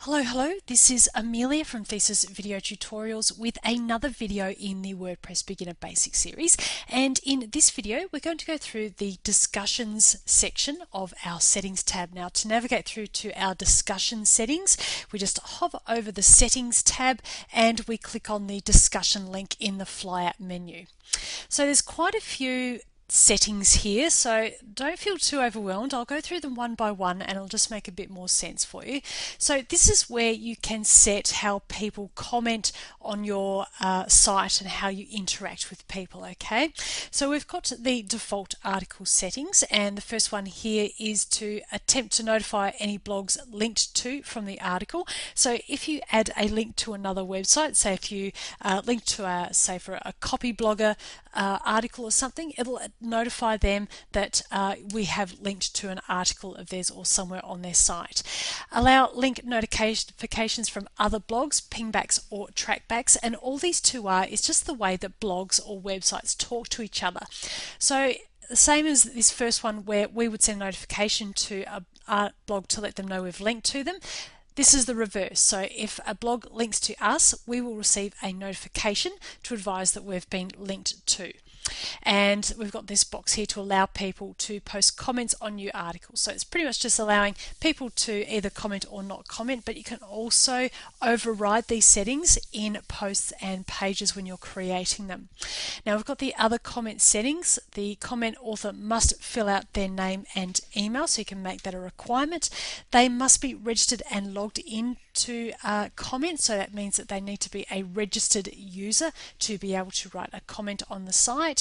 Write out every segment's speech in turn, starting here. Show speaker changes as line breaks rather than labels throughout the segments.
Hello, this is Amelia from Thesis Video Tutorials with another video in the WordPress Beginner Basics series. And in this video, we're going to go through the discussions section of our settings tab. Now, to navigate through to our discussion settings, we just hover over the settings tab and we click on the discussion link in the flyout menu. So there's quite a few settings here, so don't feel too overwhelmed. I'll go through them one by one and it'll just make a bit more sense for you. So this is where you can set how people comment on your site and how you interact with people, okay? So we've got the default article settings, and the first one here is to attempt to notify any blogs linked to from the article. So if you add a link to another website, say if you link to say for a copy blogger article or something, it'll notify them that we have linked to an article of theirs or somewhere on their site. Allow link notifications from other blogs, pingbacks or trackbacks, and all these two are is just the way that blogs or websites talk to each other. So the same as this first one where we would send a notification to a blog to let them know we've linked to them. This is the reverse. So if a blog links to us, we will receive a notification to advise that we've been linked to. And we've got this box here to allow people to post comments on new articles. So it's pretty much just allowing people to either comment or not comment, but you can also override these settings in posts and pages when you're creating them. Now we've got the other comment settings. The comment author must fill out their name and email, so you can make that a requirement. They must be registered and logged in to comment, so that means that they need to be a registered user to be able to write a comment on the site.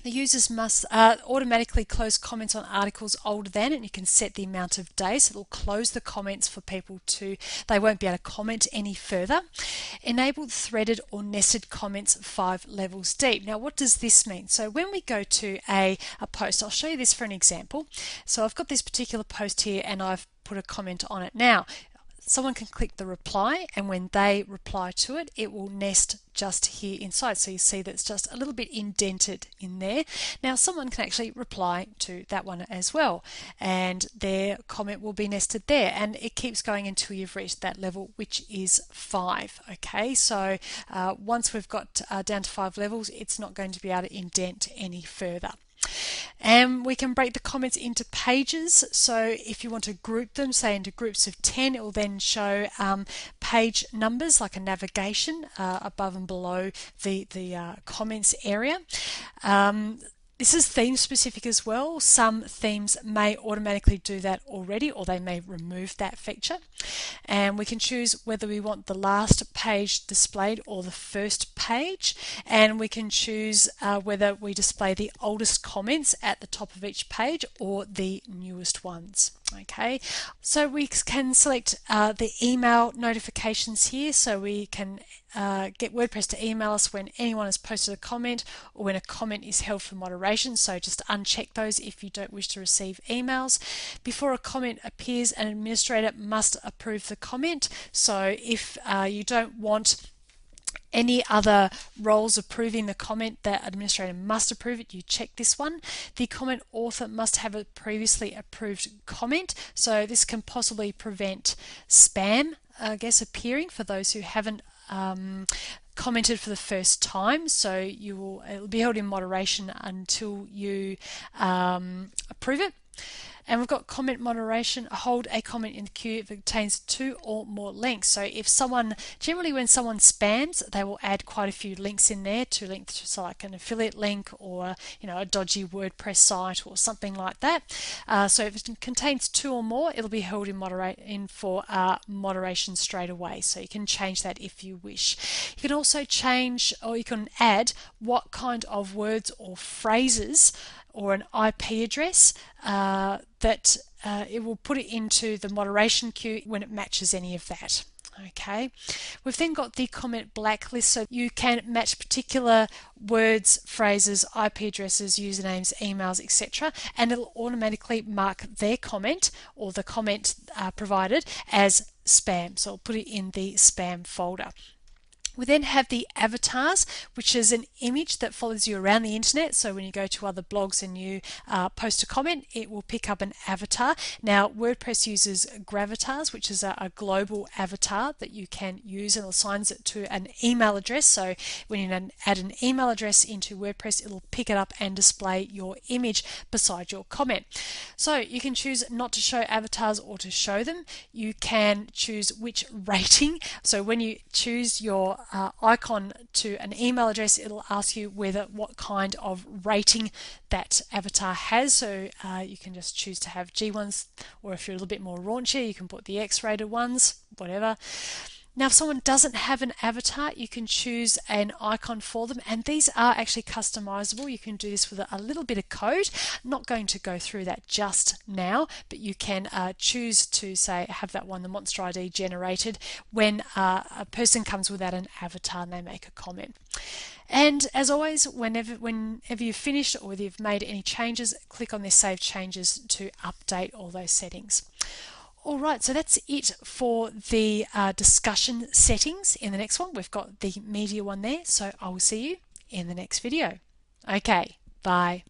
The users must automatically close comments on articles older than, and you can set the amount of days. It'll close the comments for people they won't be able to comment any further. Enable threaded or nested comments 5 levels deep. Now what does this mean? So when we go to a post, I'll show you this for an example. So I've got this particular post here and I've put a comment on it. Now someone can click the reply, and when they reply to it, it will nest just here inside. So you see that it's just a little bit indented in there. Now someone can actually reply to that one as well, and their comment will be nested there, and it keeps going until you've reached that level, which is 5. Okay, so once we've got down to 5 levels, it's not going to be able to indent any further. And we can break the comments into pages. So if you want to group them, say into groups of 10, it will then show page numbers like a navigation above and below the comments area. This is theme specific as well. Some themes may automatically do that already, or they may remove that feature. And we can choose whether we want the last page displayed or the first page. And we can choose whether we display the oldest comments at the top of each page or the newest ones. Okay, so we can select the email notifications here, so we can get WordPress to email us when anyone has posted a comment or when a comment is held for moderation. So just uncheck those if you don't wish to receive emails. Before a comment appears, an administrator must approve the comment. So if you don't want any other roles approving the comment, the administrator must approve it. You check this one. The comment author must have a previously approved comment, so this can possibly prevent spam, I guess, appearing for those who haven't commented for the first time. So it'll be held in moderation until you approve it. And we've got comment moderation. Hold a comment in the queue if it contains 2 or more links. So if generally when someone spams, they will add quite a few links in there to link to like an affiliate link or a dodgy WordPress site or something like that. So if it contains 2 or more, it'll be held in for moderation straight away. So you can change that if you wish. You can also change, or you can add what kind of words or phrases or an IP address that it will put it into the moderation queue when it matches any of that. Okay, we've then got the comment blacklist, so you can match particular words, phrases, IP addresses, usernames, emails, etc., and it'll automatically mark their comment or the comment provided as spam. So I'll put it in the spam folder. We then have the avatars, which is an image that follows you around the internet. So when you go to other blogs and you post a comment, it will pick up an avatar. Now, WordPress uses Gravitars, which is a global avatar that you can use, and assigns it to an email address. So when you add an email address into WordPress, it'll pick it up and display your image beside your comment. So you can choose not to show avatars or to show them. You can choose which rating. So when you choose your icon to an email address, it'll ask you what kind of rating that avatar has. So you can just choose to have G ones, or if you're a little bit more raunchy, you can put the X-rated ones, whatever. Now, if someone doesn't have an avatar, you can choose an icon for them, and these are actually customizable. You can do this with a little bit of code. I'm not going to go through that just now, but you can choose to say have that one, the monster ID, generated when a person comes without an avatar and they make a comment. And as always, whenever you've finished or whether you've made any changes, click on this Save Changes to update all those settings. Alright, so that's it for the discussion settings. In the next one, we've got the media one there, so I will see you in the next video. Okay, bye.